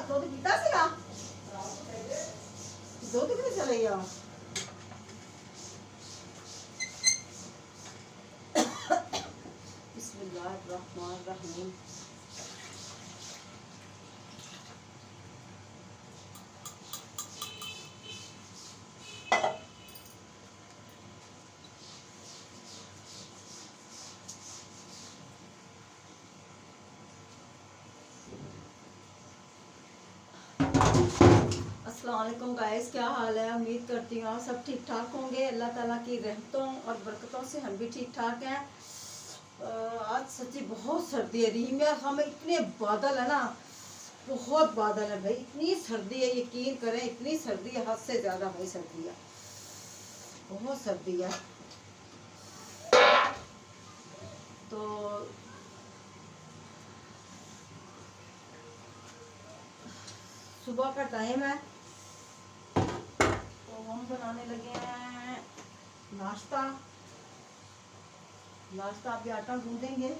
दूध पीता सीगा दूध कितने चले गया बिस्मिल्लाहिर्रहमानिर्रहीम। अस्सलाम वालेकुम गाइस, क्या हाल है। उम्मीद करती हूँ आप सब ठीक ठाक होंगे। अल्लाह ताला की रहमतों और बरकतों से हम भी ठीक ठाक हैं। आज सच्ची बहुत सर्दी है। रही में हमें इतने बादल है ना, बहुत बादल है भाई। इतनी सर्दी है, यकीन करें इतनी सर्दी है, हद से ज़्यादा भाई सर्दी है, बहुत सर्दी है। तो सुबह का टाइम है, तो हम बनाने लगे हैं नाश्ता। अभी आटा गूंदेंगे।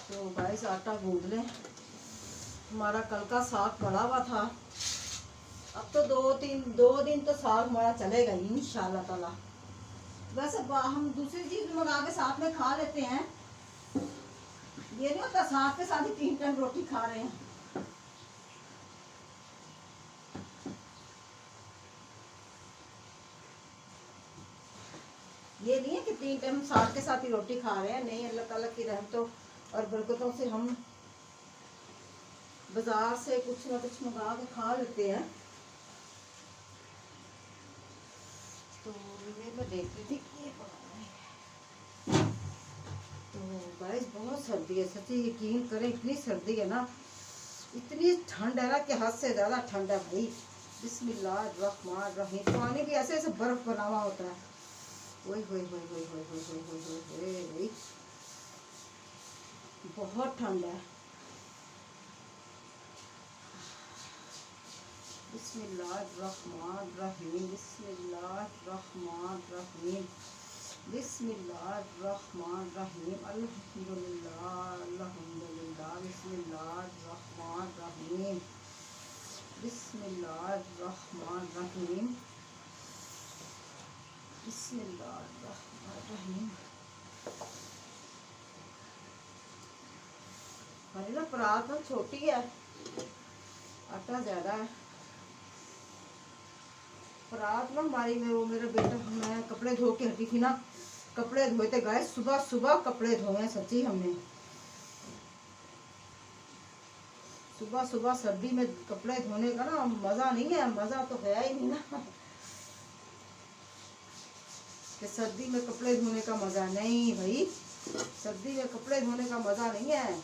तो गाइस आटा गूंद लें। हमारा कल का साग पड़ा हुआ था, अब तो दो दिन तो साग हमारा चलेगा ही इंशाल्लाह ताला। वैसे हम दूसरी चीज मंगा के साथ में खा लेते हैं, ये नहीं होता साग के साथ ही 3 टाइम रोटी खा रहे हैं। ये नहीं है कि 3 टाइम साग के साथ ही रोटी खा रहे हैं, नहीं। अल्लाह ताला की रहमतों और बरकतों से हम बाजार से कुछ ना कुछ मंगा के खा लेते हैं। तो ये मैं देख रही थी ये तो गाइस बहुत सर्दी है, सच्ची यकीन करें इतनी सर्दी है ना, इतनी ठंड है ना कि हद से ज़्यादा ठंड है भाई। बिस्मिल्लाहिर्रहमानिर्रहीम। पानी भी ऐसे ऐसे बर्फ बना हुआ होता है। वही बहुत ठंड है। बिस्मिल्लाहिर्रहमानिर्रहीम, बिस्मिल्लाहिर्रहमानिर्रहीम, बिस्मिल्लाहिर्रहमानिर्रहीम। अल्हम्दुलिल्लाह अल्हम्दुलिल्लाह। बिस्मिल्लाहिर्रहमानिर्रहीम, बिस्मिल्लाहिर्रहमानिर्रहीम, बिस्मिल्लाहिर्रहमानिर्रहीम। हमारी ना परात तो छोटी है, आटा ज़्यादा है। परात ना हमारी में वो मेरा बेटा, मैं कपड़े धो के हटी थी ना, कपड़े धोए थे गाइस, सुबह सुबह कपड़े धोए हैं सच्ची हमने। सुबह सुबह सर्दी में कपड़े धोने का ना मज़ा नहीं है, मज़ा तो है ही नहीं ना कि सर्दी में कपड़े धोने का मज़ा नहीं भाई, सर्दी में कपड़े धोने का मज़ा नहीं है।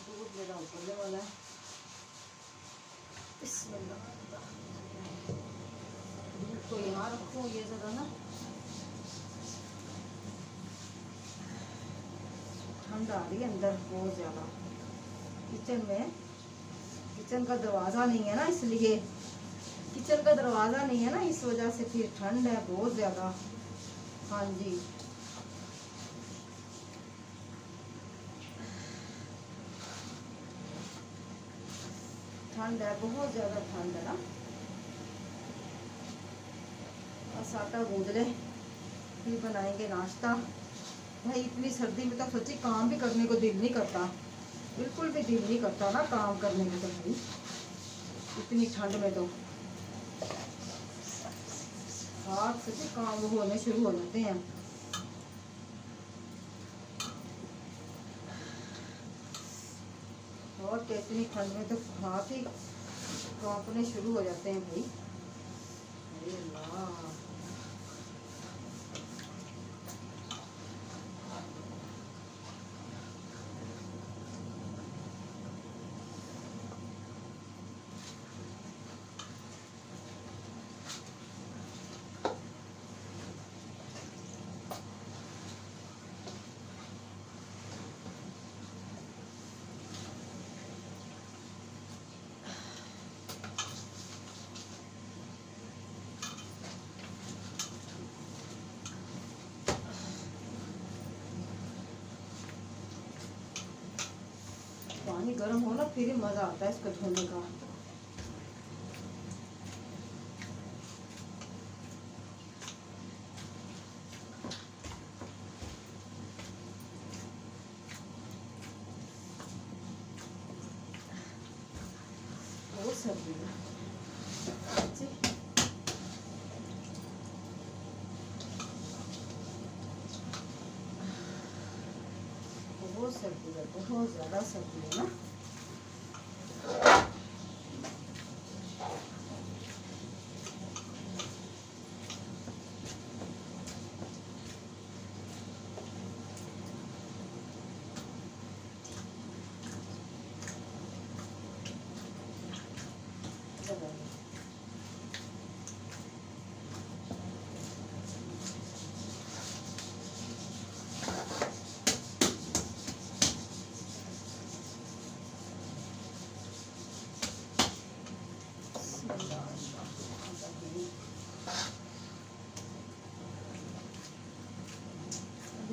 दूध मेरा उबलने वाला है। दूध को यहाँ रखो, ये ज़रा ना ठंड आ रही है अंदर बहुत ज़्यादा। किचन का दरवाज़ा नहीं है ना, इसलिए किचन का दरवाज़ा नहीं है ना, इस वजह से फिर ठंड है बहुत ज़्यादा। हाँ जी, ठंड है बहुत ज़्यादा, ठंड है ना। बस आटा गूंद ले, फिर बनाएंगे नाश्ता। भाई इतनी सर्दी में तो सच्ची काम भी करने को दिल नहीं करता, बिल्कुल भी दिल नहीं करता ना काम करने को। तो भाई इतनी ठंड में तो हाथ सच्ची काम होने शुरू हो जाते हैं। और इतनी ठंड में तो हाथ ही कांपने शुरू हो जाते हैं भाई। अरे अल्लाह, पानी गर्म हो ना फिर ही मज़ा आता है इसको धोने का। बहुत सर्दी है जी। बहुत सर्दी है, बहुत ज़्यादा सर्दी है ना।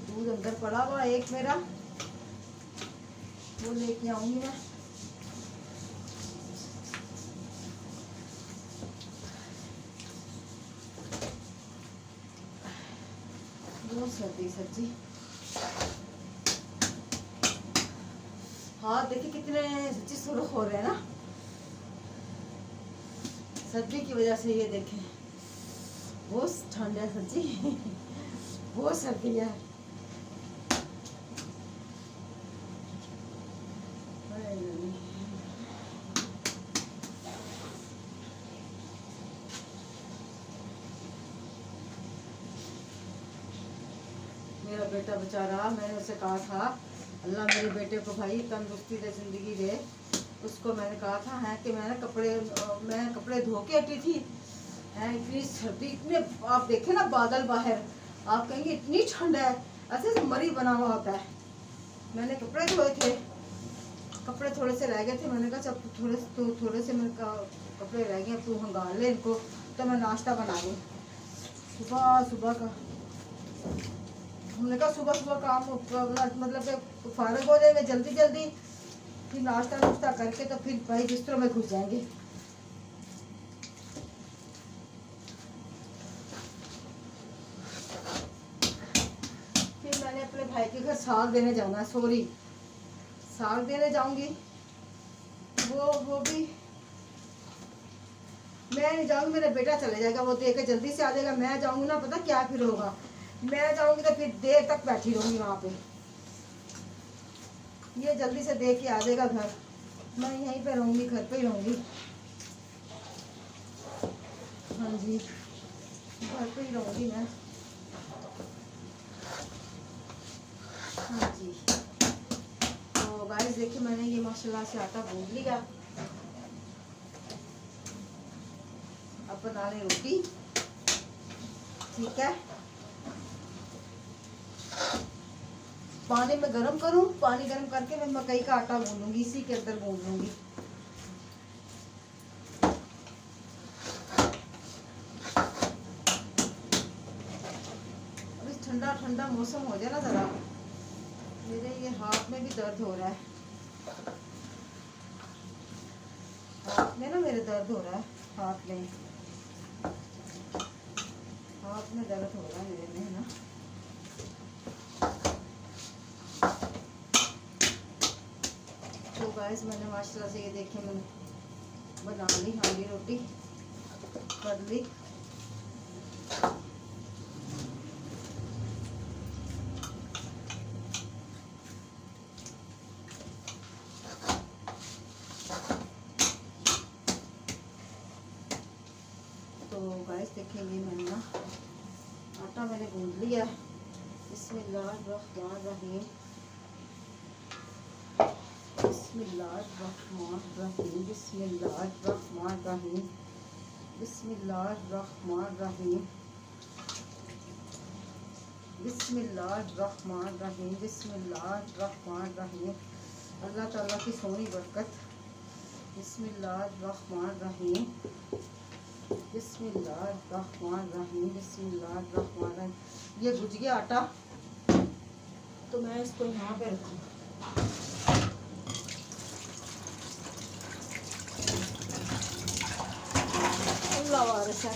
दूध अंदर पड़ा हुआ एक मेरा, वो लेके आऊंगी मैं। बहुत सर्दी सच्ची। हाँ देखिए कितने सच्ची सुर्ख हो रहे हैं ना सर्दी की वजह से। ये देखें बहुत ठंड है सच्ची, बहुत सर्दी है। मेरा बेटा बेचारा, मैंने उसे कहा था अल्लाह मेरे बेटे को भाई तंदुरुस्ती दे, ज़िंदगी दे। उसको मैंने कहा था है कि मैं कपड़े धो के हटी थी, है इतनी सर्दी, इतने आप देखे ना बादल बाहर, आप कहेंगे इतनी ठंड है, ऐसे मरी बना हुआ होता है। मैंने कपड़े धोए थे, कपड़े थोड़े से रह गए थे, मैंने कहा जब थोड़े से मेरे कपड़े रह गए, तू हंगाल ले इनको, तो मैं नाश्ता बना लूँ। सुबह का हमने कहा सुबह काम मतलब फारग हो जाएंगे जल्दी, फिर नाश्ता करके तो फिर भाई बिस्तरों में घुस जाएंगे। फिर मैंने अपने भाई के घर साग देने जाना है, साग देने जाऊंगी। वो भी मैं नहीं जाऊंगी, मेरा बेटा चले जाएगा, वो दे के जल्दी से आ जाएगा। मैं जाऊंगी ना, पता क्या फिर होगा, मैं जाऊंगी तो फिर देर तक बैठी रहूंगी वहां पे। ये जल्दी से दे के आ जाएगा घर, मैं यहीं पे रहूंगी, घर पे ही रहूंगी। हाँ जी, घर पे ही रहूंगी मैं। हाँ जी, तो गाइस देखिए मैंने ये माशाल्लाह से आटा गूंद लिया। अब बना ले रोटी, ठीक है। पानी में गरम करूँ, पानी गरम करके मैं मकई का आटा गूंदूंगी, इसी के अंदर गूंद लूंगी। अभी ठंडा ठंडा मौसम हो जाए ना जरा, मेरे ये हाथ में भी दर्द हो रहा है, हाथ में ना मेरे दर्द हो रहा है, हाथ में दर्द हो रहा है मेरे में ना। तो गाइस मैंने माशाल्लाह से ये देखे मैंने बना ली हांडी रोटी कर ली। तो गाइस देखेंगे मैंने ना आटा मैंने गूंद लिया। बिस्मिल्लाहिर्रहमानिर्रहीम, बिस्मिल्लाहिर्रहमानिर्रहीम, बिस्मिल्लाहिर्रहमानिर्रहीम, बिस्मिल्लाहिर्रहमानिर्रहीम, बिस्मिल्लाहिर्रहमानिर्रहीम, बिस्मिल्लाहिर्रहमानिर्रहीम। अल्लाह ताला की सोनी बरकत। बिस्मिल्लाहिर्रहमानिर्रहीम, बिस्मिल्लाहिर्रहमानिर्रहीम, बिस्मिल्लाहिर्रहमानिर्रहीम। ये गुज गया आटा, तो मैं इसको यहाँ पे रखूँ। अल्लाह वारिस है।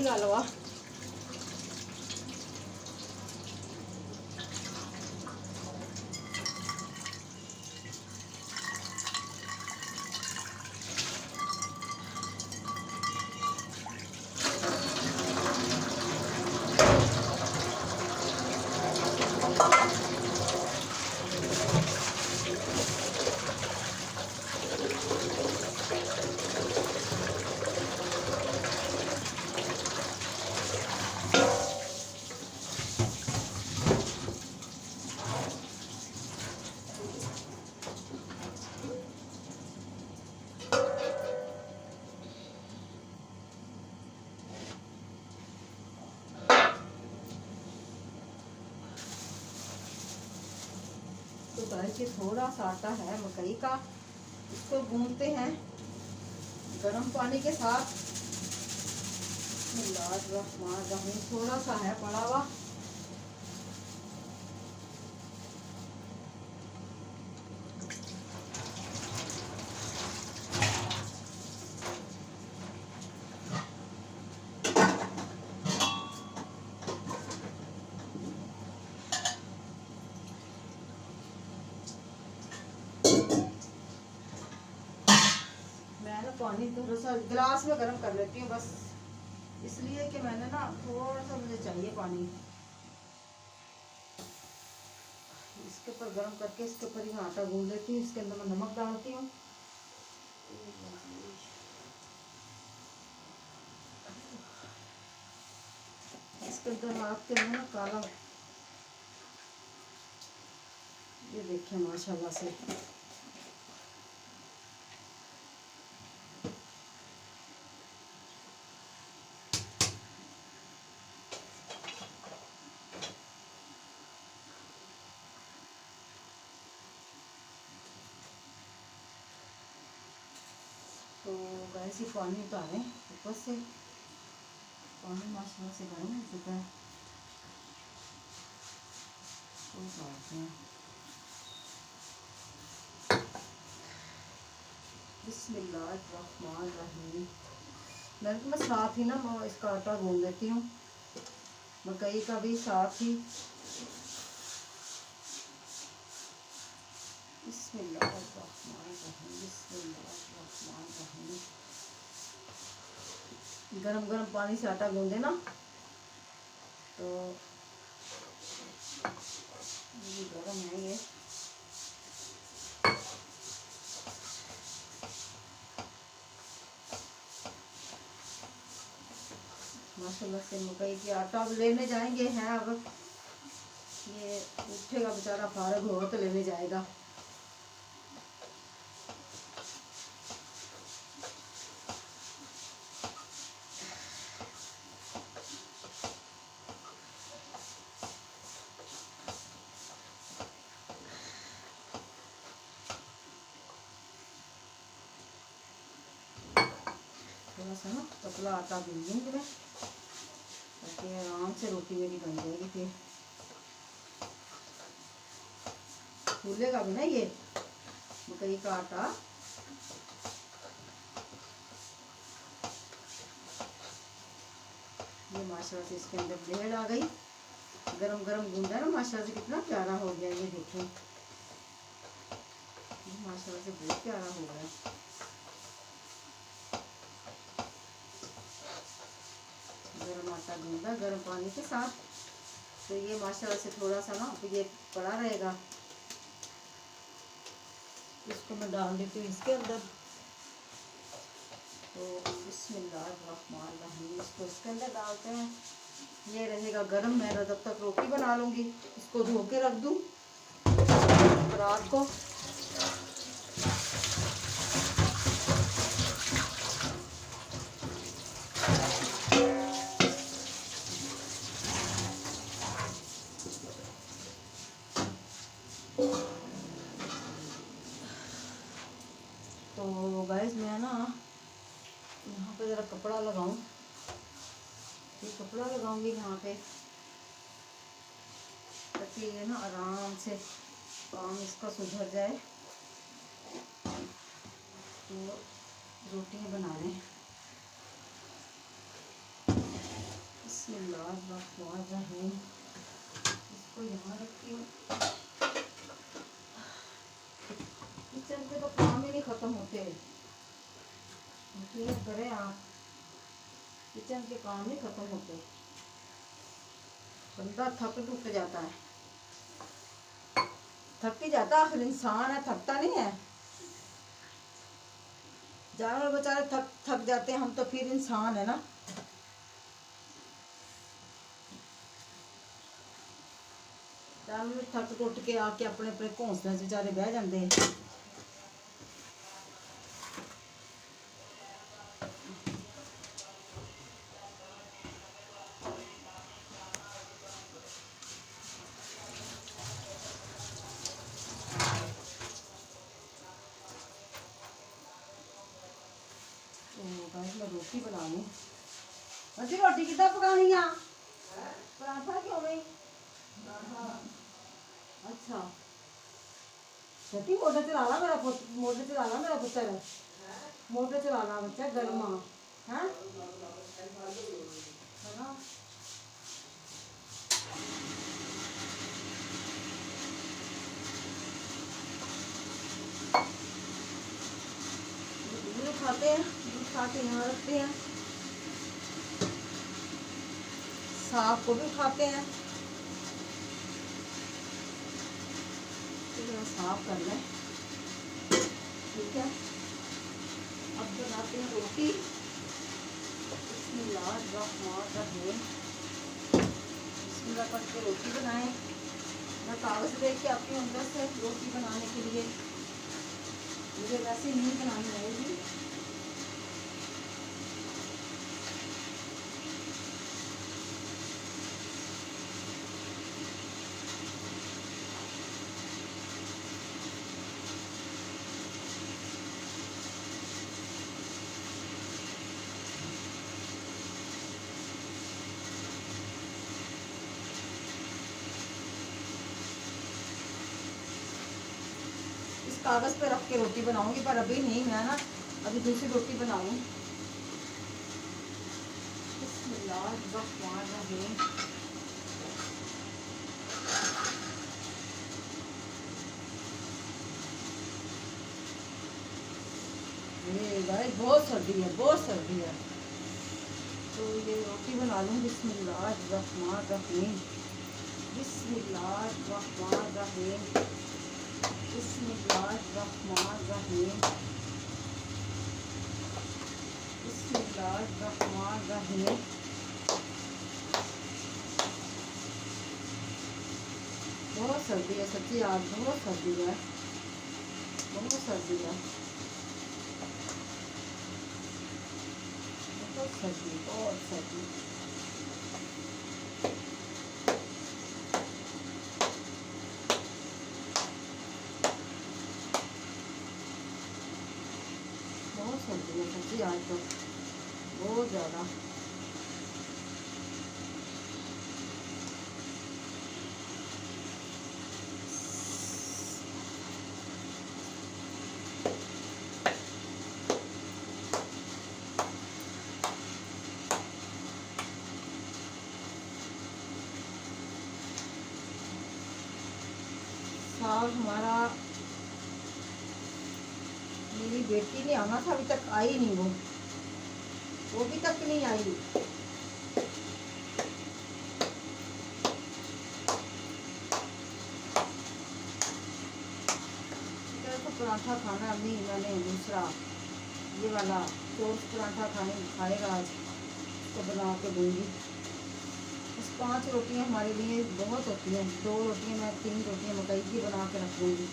हलवा तो गाइस ये थोड़ा सा आटा है मकई का, इसको गूंदते हैं गर्म पानी के साथ। बिस्मिल्लाहिर्रहमानिर्रहीम, थोड़ा सा है पड़ा हुआ। पानी थोड़ा सा गिलास में गर्म कर लेती हूँ बस, इसलिए कि मैंने ना थोड़ा सा मुझे चाहिए पानी। इसके ऊपर गर्म करके इसके ऊपर ही आटा गूंद लेती हूँ, इसके अंदर मैं नमक डालती हूँ। इसके अंदर आपके अंदर ना काला, ये देखिए माशाल्लाह से तो वैसे पानी उतारें ऊपर से, पानी माशाल्लाह से गर्म हो चुका है, तो उतारते हैं। बिस्मिल्लाहिर्रहमानिर्रहीम। मैं साथ ही ना इसका आटा गूंद लेती हूँ, मकई का भी साथ ही। बिस्मिल्लाहिर्रहमानिर्रहीम, बिस्मिल्लाहिर्रहमानिर्रहीम, गरम गरम पानी से आटा गूंदे ना तो ये गरम है ये। माशाल्लाह से मकई की आटा अब लेने जाएंगे हैं। अब ये उठेगा बेचारा, फारग होगा तो लेने जाएगा। थोड़ा सा ना पतला आटा गूंदूंगी मैं ताकि आराम से रोटी मेरी बन जाएगी। फिर फूलेगा भी ना ये मकई का आटा। ये माशाल्लाह से इसके अंदर ब्लेड आ गई, गरम गरम गूंदा है ना माशाल्लाह से कितना प्यारा हो गया। ये देखें माशाल्लाह से बहुत प्यारा हो गया। गरम आटा गूंदा गरम पानी के साथ, तो ये माशाल्लाह से थोड़ा सा ना ये पड़ा रहेगा। इसको मैं डाल देती हूँ इसके अंदर। तो बिस्मिल्लाहिर्रहमानिर्रहीम इसको इसके अंदर डालते हैं। ये रहेगा गरम। मैं जब तक रोटी बना लूँगी, इसको धो के रख दूँ रात को। तो गाइस मैं ना यहाँ पे ज़रा कपड़ा लगाऊं, ये कपड़ा लगाऊंगी यहाँ पे ताकि ये ना आराम से काम इसका सुधर जाए। तो रोटियाँ बना लें। बिस्मिल्लाहिर्रहमानिर्रहीम इसको यहाँ रखती हूँ। किचन के तो काम ही नहीं ख़त्म होते। करें आप, किचन के काम नहीं ख़त्म होते। बंदा थक टूट जाता है, थक ही जाता। आखिर इंसान है, थकता नहीं है। जानवर बेचारे थक जाते हैं, हम तो फिर इंसान है ना। जानवर थक टूट के आके अपने अपने घोंसले बेचारे बह जाते हैं। मैं रोटी बना लूँ। अच्छी रोटी कितना पकानी है? पराठा क्यों नहीं? अच्छा सती मोटर चला ला मेरा पुत्र, मोटर चला ला मेरा पुत्र, मोटर चला ला बच्चा। गर्मा है ना। दूध खाते हैं, दूध खा के यहाँ रखते हैं। साग को भी खाते हैं। साफ कर लें, ठीक है। अब बनाते हैं रोटी। बिस्मिल्लाहिर्रहमानिर्रहीम बिस्मिल्लाह पढ़ के रोटी बनाएं। मैं कागज़ देख के आती हूँ अंदर से रोटी बनाने के लिए। मुझे वैसे नहीं बनानी आएगी। कागज़ पे रख के रोटी बनाऊंगी, पर अभी नहीं। मैं ना अभी दूसरी रोटी बनाऊँ। बिस्मिल्लाहिर्रहमानिर्रहीम ये भाई बहुत सर्दी है, बहुत सर्दी है। तो ये रोटी बना लूँ। बिस्मिल्लाहिर्रहमानिर्रहीम, बिस्मिल्लाहिर्रहमानिर्रहीम, बिस्मिल्लाहिर्रहमानिर्रहीम, बिस्मिल्लाहिर्रहमानिर्रहीम। बहुत सर्दी है सच्ची, आज बहुत सर्दी है, बहुत सर्दी है, बहुत सर्दी, बहुत सर्दी। बहुत सर्दी है सच्ची आज तो, बहुत ज़्यादा। साग हमारा, मेरी बेटी ने आना था, अभी तक आई नहीं, वो भी तक नहीं आई। तो पराठा खाना अम्मी, मैंने दूसरा ये वाला टोस्ट पराठा खाएगा आज, तो बना के दूँगी। बस 5 रोटियां हमारे लिए बहुत होती हैं, 2 रोटियां मैं 3 रोटियां मकई की बना के रख दूँगी।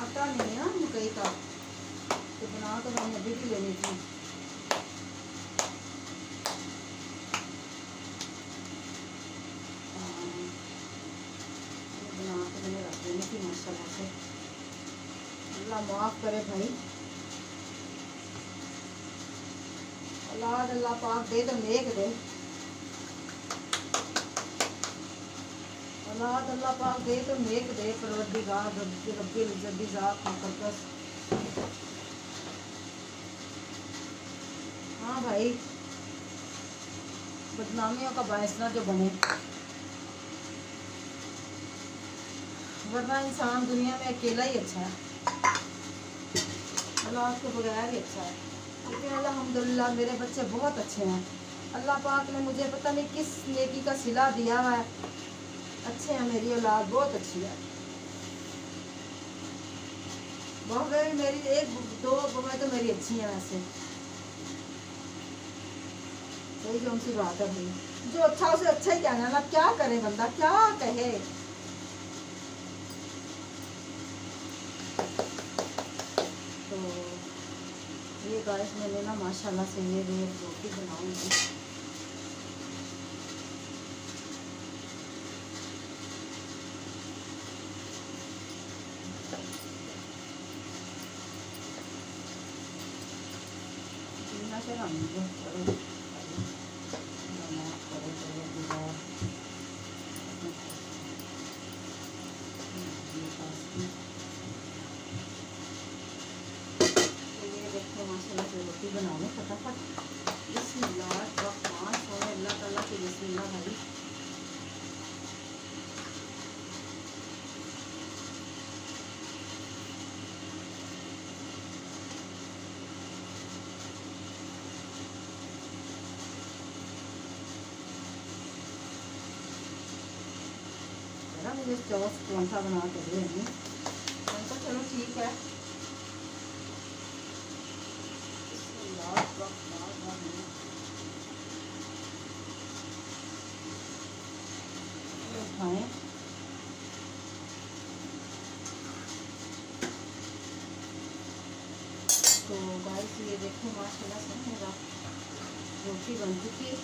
आटा नहीं है ना मकई का, तो बना तो मैंने अभी भी लेनी थी। बना के मैंने रख देनी थी माशाल्लाह से। अल्लाह माफ़ करे भाई, अल्लाह पाक दे तो नेक दे, अल्लाह पाक दे तो नेक दे, परवरदिगार रब्बिल इज़्ज़त ज़ात मुक़द्दस। हाँ भाई, बदनामियों का बायस ना जो बने, वरना इंसान दुनिया में अकेला ही अच्छा है, अल्लाह के बगैर ही अच्छा है। लेकिन अल्हम्दुलिल्लाह मेरे बच्चे बहुत अच्छे हैं, अल्लाह पाक ने मुझे पता नहीं किस नेकी का सिला दिया है, अच्छे हैं, मेरी औलाद बहुत अच्छी है। बहुएं मेरी 1-2 बहुएं तो मेरी अच्छी हैं वैसे, सही कौन सी बात है भाई, जो अच्छा उसे अच्छा ही कहना ना, क्या करे बंदा, क्या कहे। तो ये गाइस मैंने ना माशाल्लाह से ये रोटी बनाऊंगी। माशाल्लाह से रोटी बना लो फटाफट। बिस्मिल्लाह रहमान और अल्लाह ताला की बिस्मिल्लाह भाई। मुझे चौस परांठा बना के दे, तो चलो ठीक है। खाएं तो गाइस ये देखो माशाल्लाह से मेरा रोटी बन चुकी है।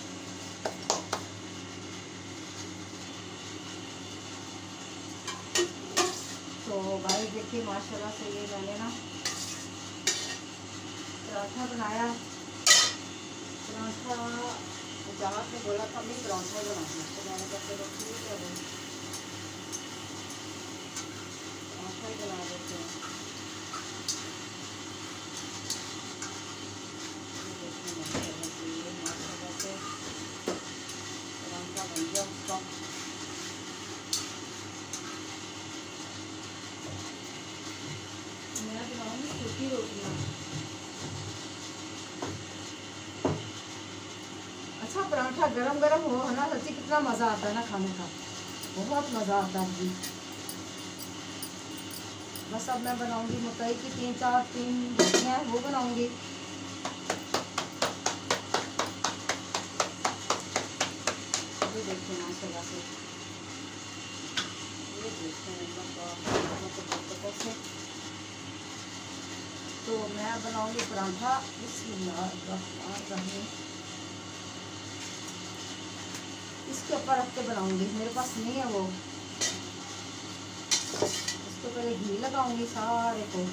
तो गाइस देखिए माशाल्लाह से ये मैंने ना पराठा बनाया। पराठा जहाँ से बोला था मैं पराठा बनाना, तो मैंने कहा चलो ठीक है भाई पराठा ही बना देते हैं। पराठा बन गया उसका। मैं बनाऊँगी सूखी रोटियाँ, पराठा गरम गरम हो है ना सच्ची कितना मज़ा आता है ना खाने का, बहुत मज़ा आता है जी। बस अब मैं बनाऊंगी मकई की तीन रोटियाँ वो बनाऊंगी। ये देखिए माशाल्लाह से, ये देखते हैं कैसे। तो मैं बनाऊंगी पराठा, बिस्मिल्लाह। इसके ऊपर रख के बनाऊंगी, मेरे पास नहीं है वो। इसको पहले घी लगाऊंगी, सारे को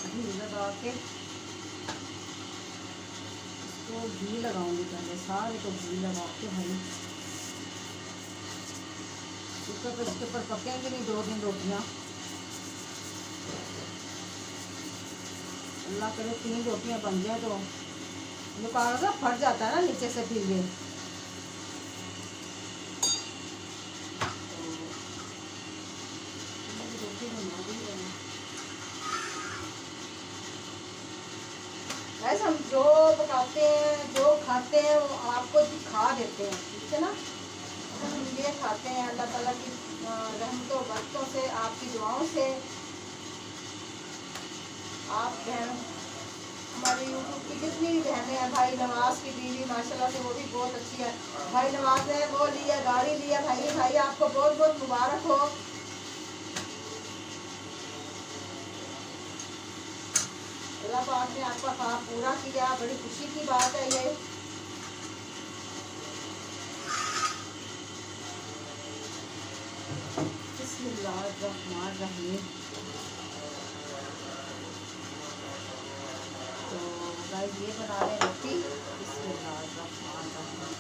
घी लगा के, इसको घी लगाऊंगी पहले, सारे को घी लगा के भाई। इसके ऊपर पकेंगे नहीं 2 दिन रोटियाँ। अल्लाह करे 3 रोटियाँ बन जाए तो जो कागज़ फट जाता है ना नीचे से, फिर ये रोटी बना दी है। ऐसे हम जो पकाते हैं जो खाते हैं वो आपको दिखा देते हैं, ठीक है ना। हम ये खाते हैं अल्लाह ताला की रहमतों बरकतों से, आपकी दुआओं से। आप बहन हमारे यूट्यूब की जितनी भी बहनें हैं, भाई नवाज की बीवी माशाल्लाह से वो भी बहुत अच्छी है। भाई नवाज ने वो लिया, गाड़ी लिया, भाई आपको बहुत बहुत मुबारक हो। अल्लाह पाक ने आपका ख्वाब पूरा किया, बड़ी खुशी की बात है ये। बिस्मिल्लाहिर्रहमानिर्रहीम। तो गाइस ये बना रहे रोटी, बिस्मिल्लाहिर्रहमानिर्रहीम।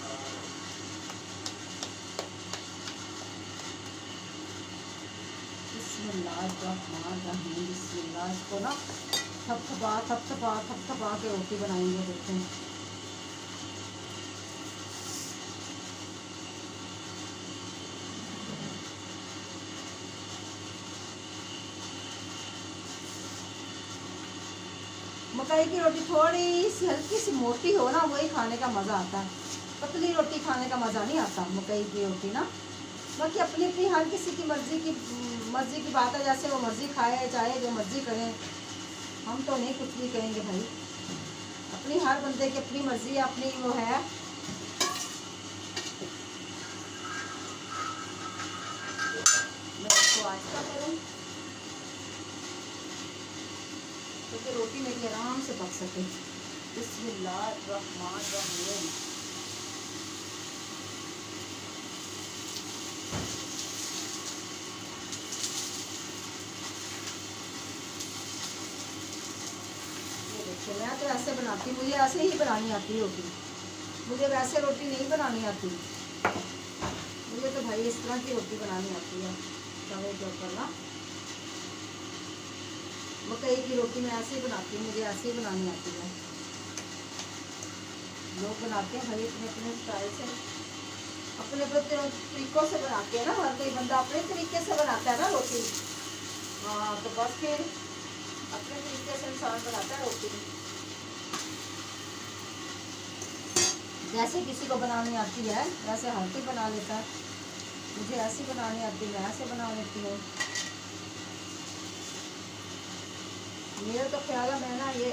बिस्मिल्लाहिर्रहमानिर्रहीम। बिस्मिल्लाह। इसको ना थपथपा के रोटी बनाएंगे, देखें। मकई की रोटी थोड़ी सी हल्की सी मोटी हो ना, वही खाने का मज़ा आता है। पतली रोटी खाने का मज़ा नहीं आता मकई की रोटी ना। बाकी अपनी अपनी हर किसी की मर्ज़ी की बात है, जैसे वो मर्ज़ी खाए चाहे जो मर्ज़ी करें, हम तो नहीं कुछ भी कहेंगे भाई। अपनी हर बंदे की अपनी मर्ज़ी है, अपनी वो है। मैं इसको आहिस्ता करूँ क्योंकि रोटी मेरी आराम से पक सके। बिस्मिल्लाहिर्रहमानिर्रहीम। मैं तो ऐसे बनाती हूँ, मुझे ऐसे ही बनानी आती है रोटी। मुझे वैसे रोटी नहीं बनानी आती, मुझे तो भाई इस तरह की रोटी बनानी आती है तवे के ऊपर ना। मकई की रोटी मैं ऐसे ही बनाती हूँ, मुझे ऐसे ही बनानी आती है। लोग बनाते हैं भाई अपने अपने स्टाइल से, अपने अपने तरीक़ों से बनाते हैं ना। हर कोई बंदा अपने तरीके से बनाता है ना रोटी। हाँ तो बस फिर अपने तरीके से इंसान बनाता है रोटी। जैसे किसी को बनानी आती है वैसे हर कोई बना लेता है। मुझे ऐसी बनानी आती है, मैं ऐसे बना लेती हूँ। मेरा तो ख्याल है मैं ना ये